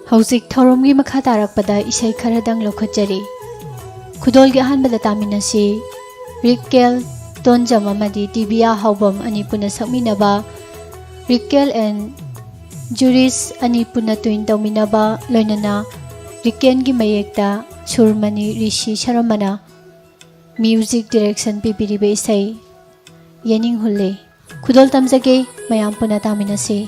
हौजिक थौरमगी मखा तारकपदा इसै खरदंग लौखटजरी खुदोलगी अहानबदा तामिनसी रिकेल तोंजम अमदी टिबिया हौबम अनि पुना सकमिनबा रिकेल एंड जुरिस अनि पुना तुइन तौमिनबा लोइनना रिकेनगी मयेक्ता सुरमनी ऋषि शरमना म्यूजिक डायरेक्शन पिबिरिबे इसै येनिंग हुल्ले खुदोल तमजगे मयाम पुना तामिनसी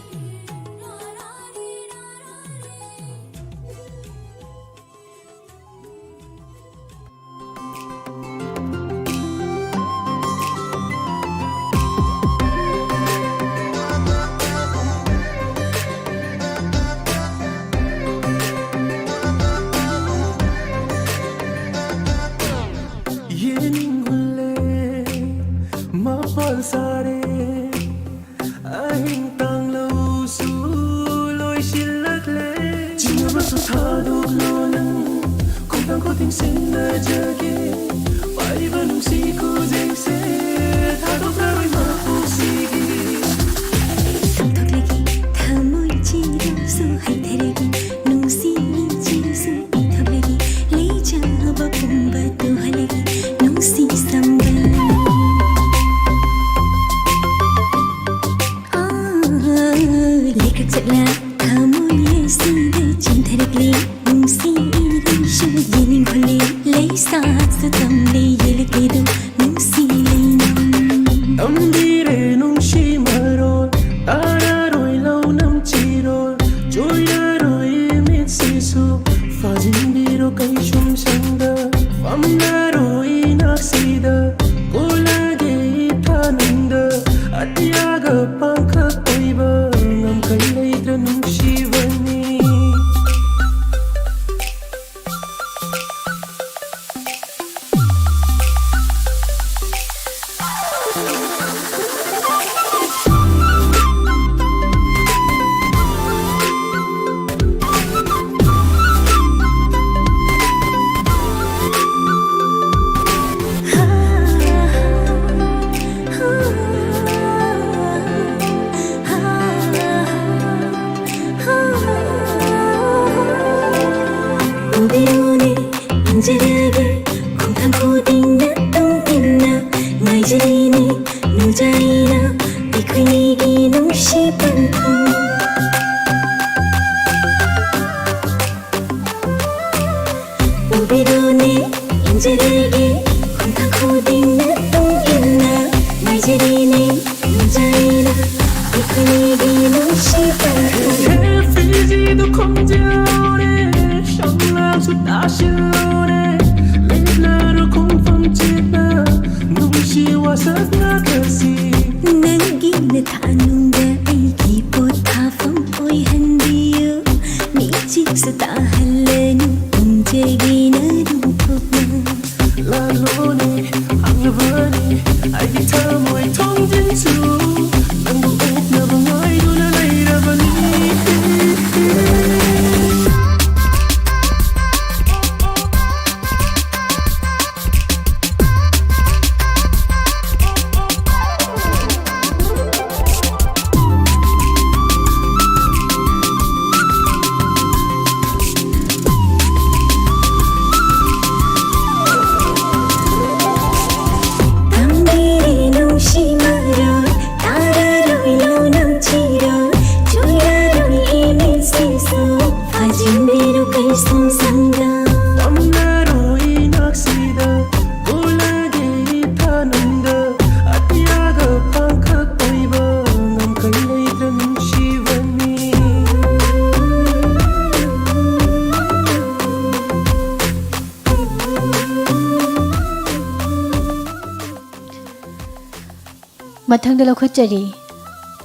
मथंग लौखटजरी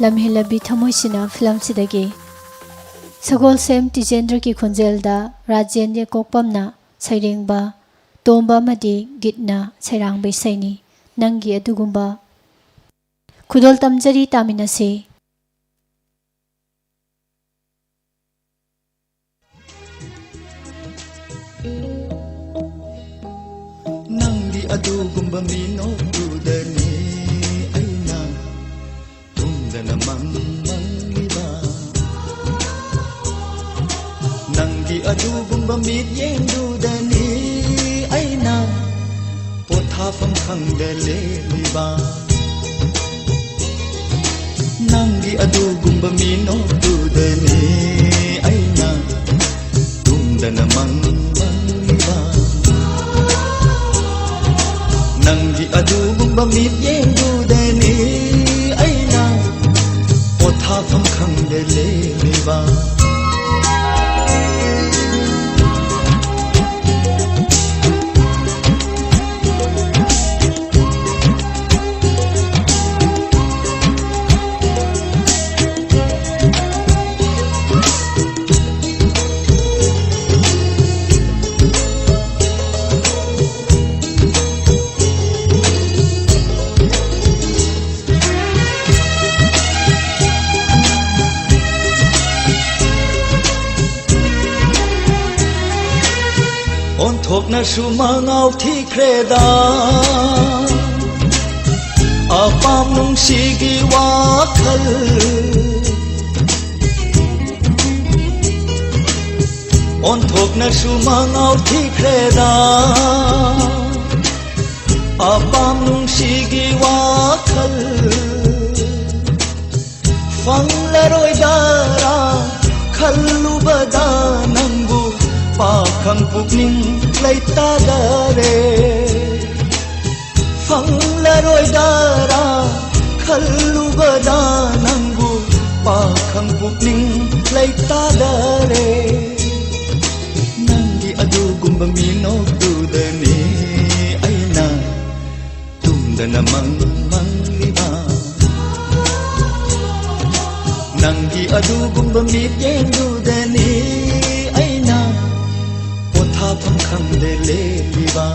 लम्हेलबी थमोइसिना फिल्म सिदगी सगोल सेम तिजेंद्र की खुंजेलदा राजेंद्र कोकपमना सैरेंगबा तोंबा मदी गितना सैरांग बैसैनी नंगी अदुगुंबा खुदोल तमजरी तामिनसे नंगी अदुगुंबा मीनो उदनी ऐना तुंदना मंग मंगिबा ꯑꯗꯨꯒꯨꯝꯕ ꯃꯤꯠꯌꯦꯡꯗꯨꯗꯅꯤ ꯑꯩꯅ ꯄꯣꯊꯥꯐꯝ ꯈꯪꯗ ꯂꯦꯜꯂꯤꯕ ꯅꯪꯒꯤ ꯑꯗꯨꯒꯨꯝꯕ ꯃꯤꯅꯣꯛꯇꯨꯗꯅꯤ ꯑꯩꯅ ꯇꯨꯝꯗꯅ ꯃꯪꯂꯤꯕ ꯅꯪꯒꯤ ꯑꯗꯨꯒꯨꯝꯕ ꯃꯤꯠꯌꯦꯡꯗꯨꯗꯅꯤ ꯑꯩꯅ ꯄꯣꯊꯥꯐꯝ ꯈꯪꯗ ꯂꯦꯜꯂꯤꯕ ꯑꯣꯟꯊꯣꯛꯅꯁꯨ ꯃꯉꯥꯎ ꯊꯤꯈ꯭ꯔꯦꯗ ꯑꯄꯥꯝ ꯅꯨꯡꯁꯤꯒꯤ ꯋꯥꯈꯜ ꯑꯣꯟꯊꯣꯛꯅꯁꯨ ꯃꯉꯥꯎ ꯊꯤꯈ꯭ꯔꯦꯗ ꯑꯄꯥꯝ ꯅꯨꯡꯁꯤꯒꯤ ꯋꯥꯈꯜ ꯐꯪꯂꯔꯣꯏꯗꯔꯥ ꯈꯜꯂꯨꯕꯗ ꯅꯪꯕꯨ पाखं पुकनिंग लैतादरे फंगलरोइदारा खल्लुबदा नंगु पाखं पुकनिंग लैतादरे नंगी अदुगुंबा मिनोक्तुदनी अइना तुमदना मंगलिबा नंगी अदुगुंबा मित्येंदुदनी ꯐꯝ ꯈꯪꯗꯦ ꯂꯦꯜꯂꯤꯕ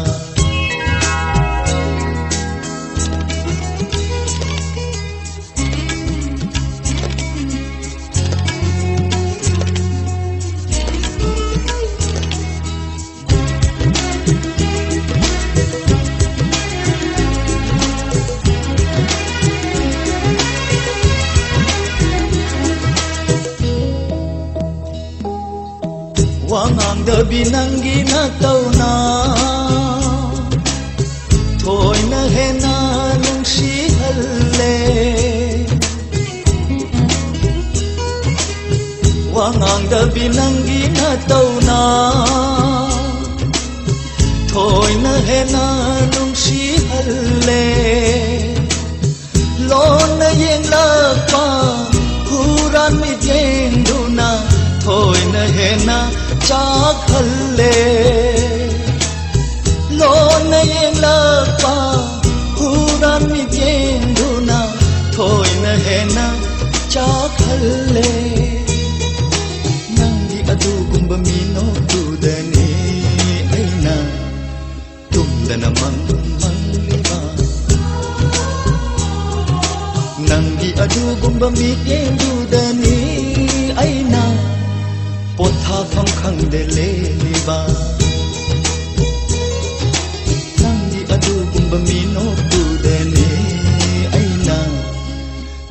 ꯋꯥꯉꯥꯡꯗꯕꯤ ꯅꯪꯒꯤ ꯅꯇꯧꯅ ꯊꯣꯏꯅ ꯍꯦꯟꯅ ꯅꯨꯡꯁꯤꯍꯜꯂꯦ ꯋꯥꯉꯥꯡꯗꯕꯤ ꯅꯪꯒꯤ ꯅꯇꯧꯅ ꯊꯣꯏꯅ ꯍꯦꯟꯅ ꯅꯨꯡꯁꯤꯍꯜꯂꯦ ꯂꯣꯟꯅ ꯌꯦꯡꯂꯛꯄ ꯍꯨꯔꯥꯟ ꯃꯤꯠꯌꯦꯡꯗꯨꯅ ꯊꯣꯏꯅ ꯍꯦꯟꯅ चाखल्ले लोना येंगलपा हुरान मित्येंदुना थोइना हेना चाखल्ले नंगी अदुगुंबा मिनोक्तुदनी अइना तुमदना मंगलिबा नंगी अदुगुंबा मित्येंदुदनी अइना पोथाफम खंगदे लेलिबा नंगी अदुगुंबा मिनोक्तुदनी अइना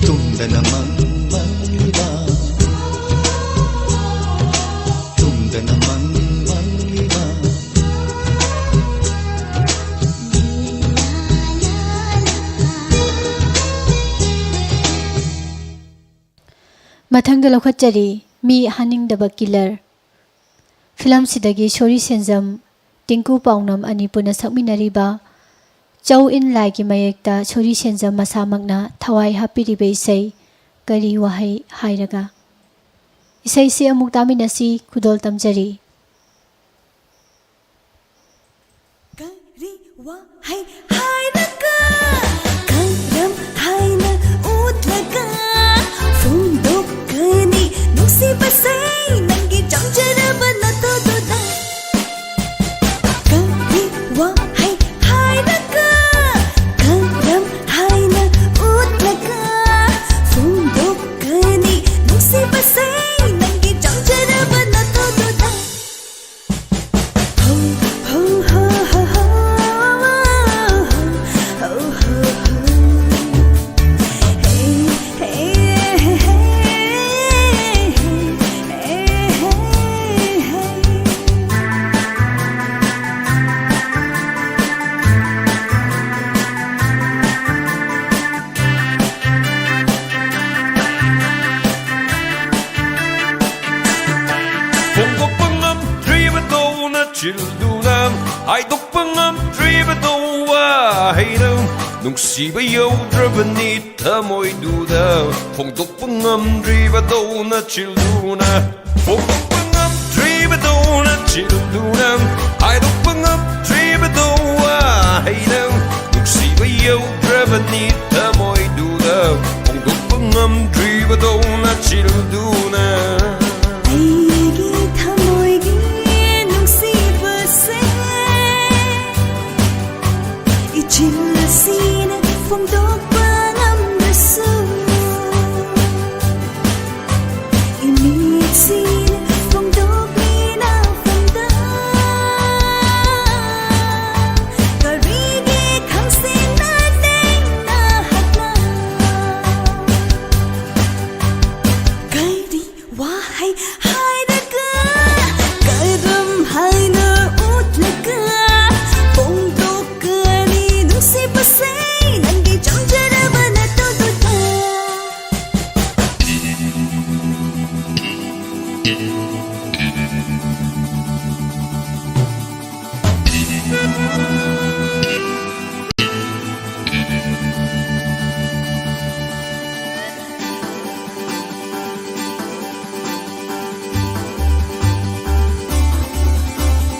तुमदना मंगलिबा तुमदना मंगलिबा मथंग लौखचरी मी हानिंगदबा किलर फिल्म सिदगी शोरी सेंजम टिंकू पाउनम अनि पुना सकमिनरिबा चौ इन लाइकी मयेक्ता शोरी सेंजम मसामकना थवाई हापिरिबे इसै करी वहाई हाइरगा इसै से अमुक तामिनसी खुदोल तमजरी करी वहाई हाइरगा करम हाइना उतलगा फोंदोकनी नुसी बसै नंगी जंजरबा नतोदोदा करी वहाई हाइरगा करम हाइना उतलगा फोंदोकनी नुसी बसै नंगी जंजरबा नतोदोदा हो हो हो हो हो nachilduna haydokpa ngamdribadwa haynam nungsiba yaudrabani thamoyduda phongdokpa ngamdribado nachilduna phongdokpa ngamdribado nachilduna haydokpa ngamdribadwa haynam nungsiba yaudrabani thamoyduda phongdokpa ngamdribado nachilduna ꯑꯩꯒꯤ ꯊꯃꯣꯏꯒꯤ ꯅꯨꯡꯁꯤꯕꯁꯦ 이칠 ꯑꯁꯤꯅ ꯐꯣꯡꯗꯣꯛꯄ ꯉꯝꯗ꯭ꯔꯁꯨ 이미지는 ꯐꯣꯡꯗꯣꯛꯂꯤ ꯅꯥꯐꯝꯗ ꯀꯔꯤꯒꯤ ꯈꯪꯁꯤꯟꯅꯗꯦ ꯅꯍꯥꯛꯅ ꯀꯔꯤ ꯋꯥꯍꯩ ꯍꯥꯏꯔꯒ ꯀꯔꯝ ꯍꯥꯏꯅ ꯎꯠꯂꯒ ꯐꯣꯡꯗꯣꯛꯀꯅꯤ ꯅꯨꯡꯁꯤꯕꯁꯦ ꯅꯪꯒꯤ ꯆꯪꯖꯔꯕ ꯅꯇꯧꯗꯨꯗ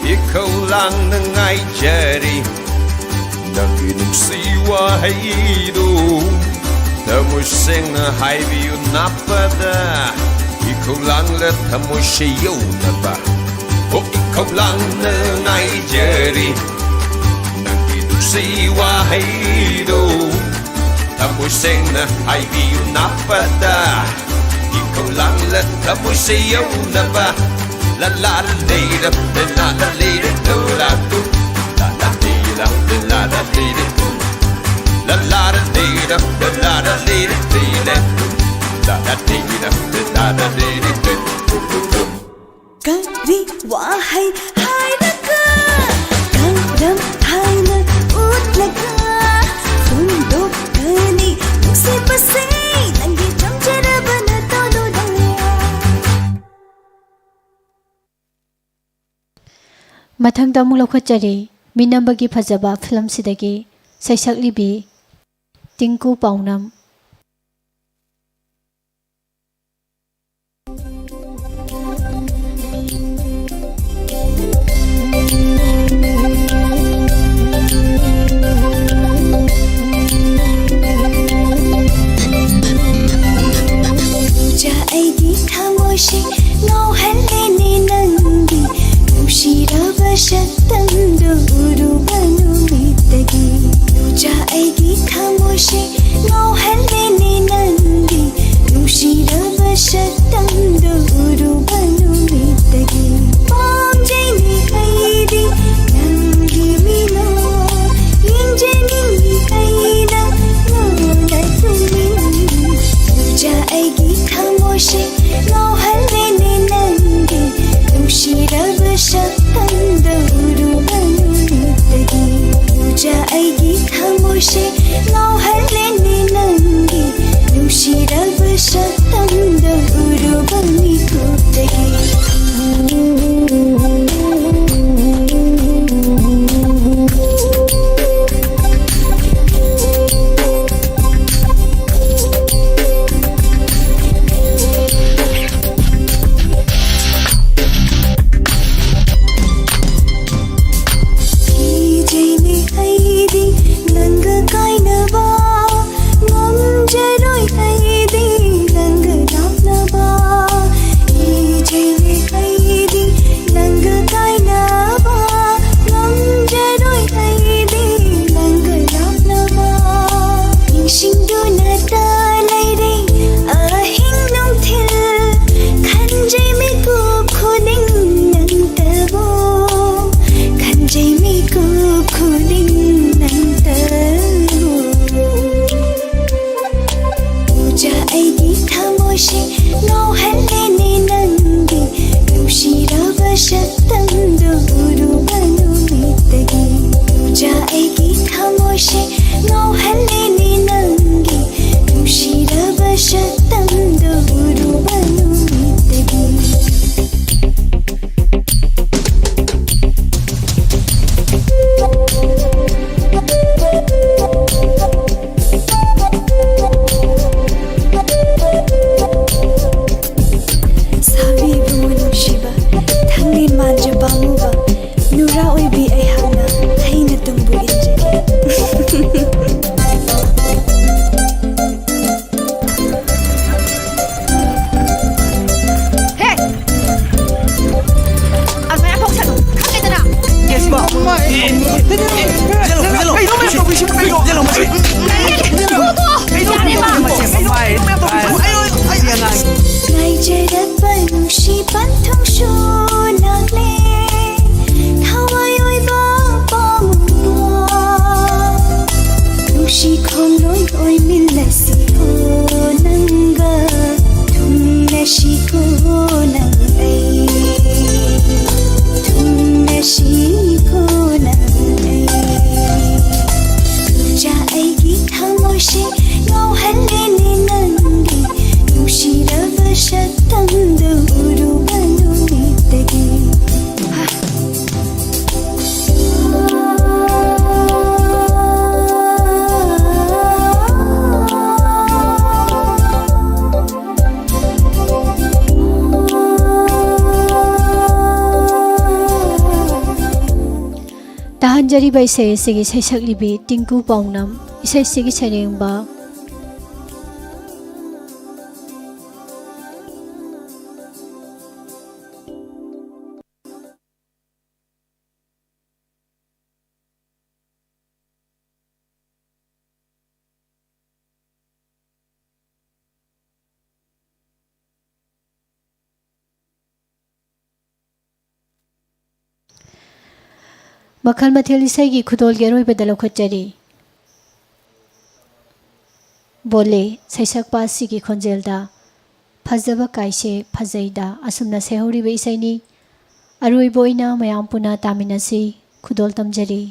ikaw lang nangayari nanggi nungsiwa haydo tamuseng na haybiyo napada ikaw lang la tamusyaw na ba o ikaw lang nangayari nanggi nungsiwa haydo tamuseng na haybiyo napada ikaw lang la tamusyaw na ba la la la la la la la la do la la la la la do la la la la la la la do ꯀꯔꯤ ꯋꯥꯍꯩ ꯍꯥꯏꯔꯒ ꯀꯔꯝ ꯍꯥꯏꯅ ꯎꯠꯂꯒ ꯐꯣꯡꯗꯣꯛꯀꯅꯤ ꯅꯨꯡꯁꯤꯕꯁꯦ ꯅꯪꯒꯤ ꯆꯪꯖꯔꯕ ꯅꯇꯧꯗꯨꯗ ꯃꯊꯪꯗ ꯑꯃꯨꯛ ꯂꯧꯈꯠꯆꯔꯤ ꯃꯤꯅꯝꯕꯒꯤ ꯐꯖꯕ ꯐꯤꯂꯝꯁꯤꯗꯒꯤ ꯁꯩꯁꯛꯂꯤꯕꯤ ꯇꯤꯡꯀꯨ ꯄꯥꯎꯅꯝ ꯎꯖꯥ ꯑꯩꯒꯤ ꯊꯃꯣꯏꯁꯦ ꯉꯥꯎꯍꯜꯂꯦꯅꯦ ꯅꯪꯒꯤ ꯅꯨꯡꯁꯤꯔꯕ ꯁꯛꯇꯝꯗꯨ ꯎꯔꯨꯕ ꯅꯨꯃꯤꯠꯇꯒꯤ ꯎꯖꯥ ꯑꯩꯒꯤ ꯊꯃꯣꯏꯁꯦ ꯉꯥꯎꯍꯜꯂꯦꯅꯦ ꯅꯪꯒꯤ ꯅꯨꯡꯁꯤꯔꯕ ꯁꯛꯇꯝꯗꯨ ꯎꯔꯨꯕ ꯅꯨꯃꯤꯠꯇꯒꯤ ꯄꯥꯝꯖꯩꯅꯦ ꯑꯩꯗꯤ ꯅꯪꯒꯤ ꯃꯤꯅꯣꯛ ꯌꯦꯡꯖꯅꯤꯡꯉꯤ ꯑꯩꯅ ꯅꯉꯣꯟꯗ ꯇꯨꯝꯅꯤꯡꯉꯤ ꯎꯖꯥ ꯑꯩꯒꯤ ꯊꯃꯣꯏꯁꯦ ꯉꯥꯎꯍꯜꯂꯦꯅꯦ ꯅꯪꯒꯤ ꯅꯨꯡꯁꯤꯔꯕ ꯁꯛꯇꯝꯗ ꯎꯔꯨꯕ ꯅꯨꯃꯤꯠꯇꯒꯤ ꯎꯖꯥ ꯑꯩꯒꯤ ꯊꯃꯣꯏꯁꯦ ꯉꯥꯎꯍꯜꯂꯦꯅꯦ ꯅꯪꯒꯤ ꯅꯨꯡꯁꯤꯔꯕ ꯁꯛꯇꯝꯗ ꯎꯔꯨꯕ ꯃꯤꯀꯨꯞꯇꯒꯤ ꯀꯤꯖꯩꯅꯦ ꯑꯩꯗꯤ ꯅꯪꯒ ꯀꯥꯏꯅꯕ ꯉꯝꯖꯔꯣꯏ ꯑꯩꯗꯤ ꯅꯪꯒ ꯂꯥꯞꯅꯕ ꯀꯤꯖꯩꯅꯦ ꯑꯩꯗꯤ ꯅꯪꯒ ꯀꯥꯏꯅꯕ ꯉꯝꯖꯔꯣꯏ ꯑꯩꯗꯤ ꯅꯪꯒ ꯂꯥꯞꯅꯕ ꯅꯤꯡꯁꯤꯡꯗꯨꯅꯇ ꯂꯩꯔꯦ ꯑꯍꯤꯡ ꯅꯨꯡꯊꯤꯜ ꯈꯟꯖꯩ ꯃꯤꯀꯨꯞ ꯈꯨꯗꯤꯡ ꯅꯪꯇꯕꯨ ꯈꯟꯖꯩ ꯃꯤꯀꯨꯞ ꯈꯨꯗꯤꯡ ꯅꯪꯇꯕꯨ ꯎꯖꯥ ꯑꯩꯒꯤ ꯊꯃꯣꯏꯁꯦ ꯉꯥꯎꯍꯜꯂꯦꯅꯦ ꯅꯪꯒꯤ ꯅꯨꯡꯁꯤꯔꯕ ꯁꯛꯇꯝꯗꯨ ꯎꯔꯨꯕ ꯅꯨꯃꯤꯠꯇꯒꯤ ꯎꯖꯥ ꯑꯩꯒꯤ ꯊꯃꯣꯏꯁꯦ ꯉꯥꯎꯍꯜꯂꯦꯅꯦ ꯅꯪꯒꯤ ꯅꯨꯡꯁꯤꯔꯕ ꯁꯛꯇꯝꯗꯨ ꯎꯔꯨꯕ ꯅꯨꯃꯤꯠꯇꯒꯤ ꯂꯩꯖꯔꯛꯄ ꯅꯨꯡꯁꯤꯕꯟ ꯊꯨꯡꯁꯨ ꯂꯥꯛꯂꯦ ꯊꯋꯥꯏ ꯑꯣꯏꯕ ꯄꯥꯎꯝꯕ ꯅꯨꯡꯁꯤ ꯈꯣꯡꯂꯣꯏ ꯑꯣꯏꯃꯤꯟꯅꯁꯤꯀꯣ ꯅꯪꯒ ꯊꯨꯡꯅꯁꯤꯀꯣ ꯅꯪ ꯑꯩ ꯊꯨꯡꯅꯁꯤꯀꯣ ꯅꯪ ꯇꯨꯖꯥ ꯑꯩꯒꯤ ꯊꯃꯣꯏꯁꯦ ꯉꯥꯎꯍꯜꯂꯦꯅꯦ ꯅꯪꯒꯤ ꯅꯨꯡꯁꯤꯔꯕ ꯁꯛꯇꯝꯗꯨ ꯎꯔꯨꯕ ꯅꯨꯃꯤꯠꯇꯒꯤ ꯇꯥꯍꯟꯖꯔꯤꯕ ꯏꯁꯩ ꯑꯁꯤꯒꯤ ꯁꯩꯁꯛꯂꯤꯕꯤ ꯇꯤꯡꯀꯨ ꯄꯥꯎꯅꯝ ꯏꯁꯩ ꯑꯁꯤꯒꯤ ꯁꯩꯔꯦꯡꯕ Makhal Mathel Esei khudolgi aroibada laukhachari bole saisakpa asigi khonjelda phajaba kaise phajaida asumna sehoriba isaini aroiboina mayam puna taminasi khudol tamjari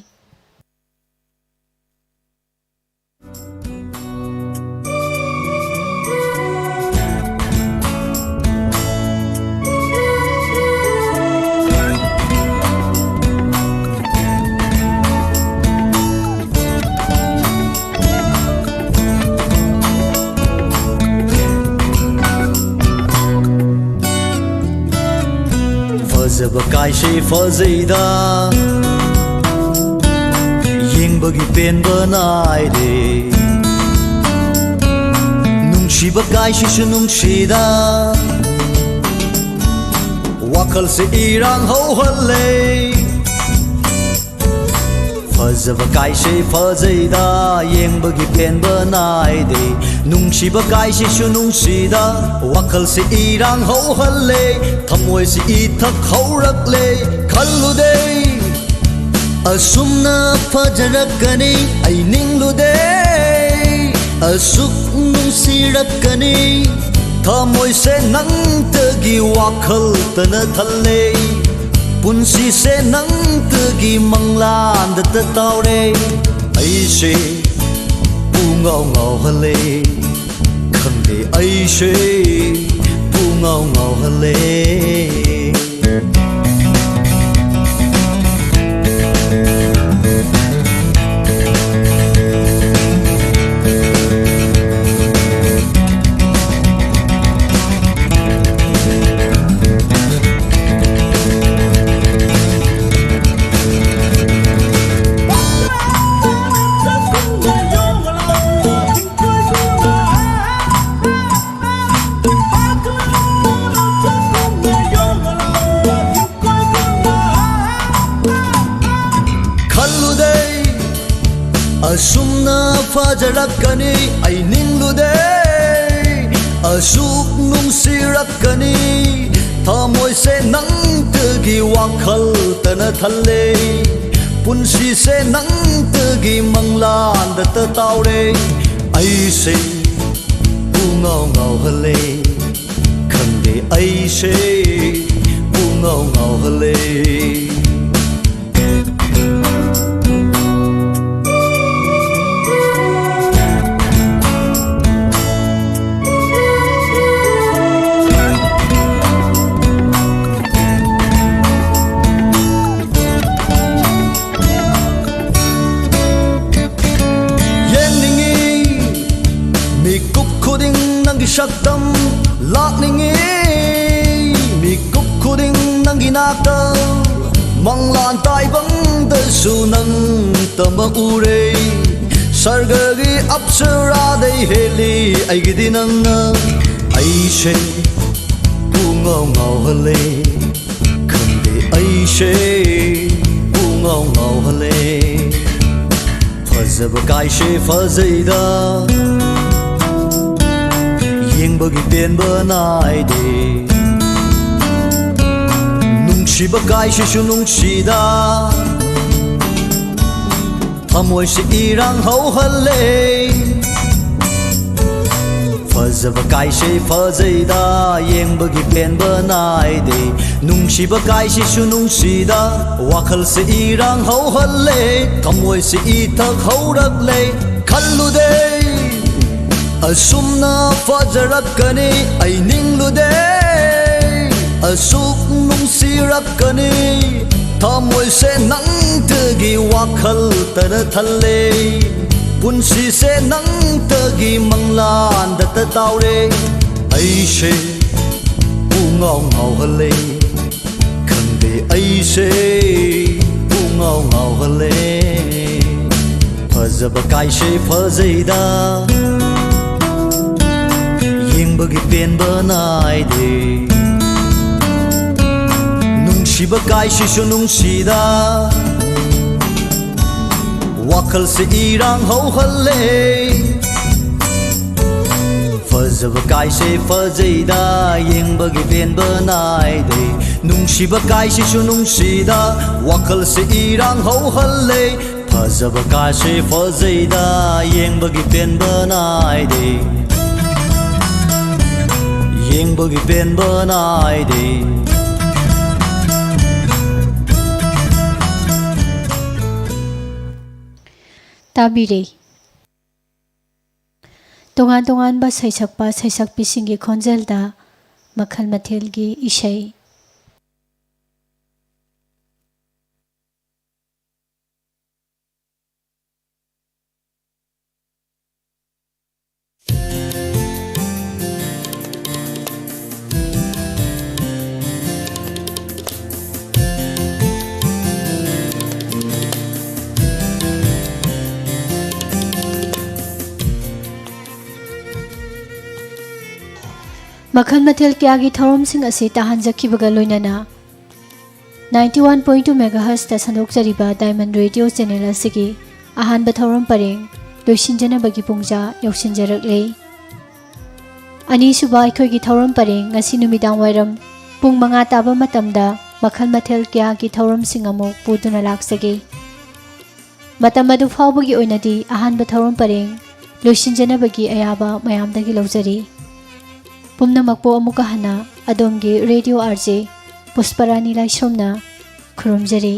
Fazaba kaise fazaida Yengbagi penba naide Nungshiba kaise su nungsida Wakal se irang ho halle Fazaba kaise fazaida Yengbagi penba naide Nungshiba kaise su nungsida Wakal se irang ho halle Thamoy se ithak haurakle Khallude Asumna fajarakani Ai ninglude Asuk nungsirakani Thamoy se nangtagi wakhal tana thalle Punsi se nangtagi manglan da taure Ai se ngao ngao halle Khande ai se ngao ngao halle Asumna fajarakani ai ninglude Asuk nungsirakani Thamoy se nangtagi wakhal tana thalle Punsi se nangtagi manglan da taure Ai se ngao ngao halle Khande ai se ngao ngao halle Shaktam lakningi mi kuk khuding nangi nakta manglan tai bang da sunang tama ure sargagi apsara dai heli ai gidi nang ai she ngao ngao halle khande ai she ngao ngao halle phazab kai she fazaida yengbagi penba naide nungsiba kaishisu nungsida thamoi se irang hauhalle fazaba kaise fazaida yengbagi penba naide nungsiba kaishisu nungsida wakhal se irang hauhalle thamoi se ithak haurakle khallude asumna fajarakani ai ninglude asuk nungsirakani thamoi se nangtagi wakhal tara thalle punsi se nangtagi manglan da taure ai se ngau ngau halle khangde ai se ngau ngau halle fazaba kaise fazaida yengbagi penba naide nungsiba kaisisu nungsida wakhal se irang hauhalle fazaba kaise fazaida yengbagi penba naide nungsiba kaisisu nungsida wakhal se irang hauhalle fazaba kaise fazaida yengbagi penba naide yengbagi penba naide tabire tongan tongan ba saisakpa saisakpi singi khonjelda makhal mathel gi isei Makhal Mathel kyagi thawam sing ase tahanjakhibaga loinana 91.2 MHz ta sandokjariba Diamond Radio channel asigi ahanba thawam pareng loisinjanabagi pungja yausinjarakle ani suba aikhoigi thawam pareng ngasi numidang wairam pung manga taba matamda Makhal Mathel kyagi thawam sing amuk puduna laksage matam adu phawbagi oinadi ahanba thawam pareng loisinjanabagi ayaba mayamdagi lawjari पुमनमकपो अमुका हना अदोमगे radio RJ Pushparani लाइसोमना खुरुमजरी।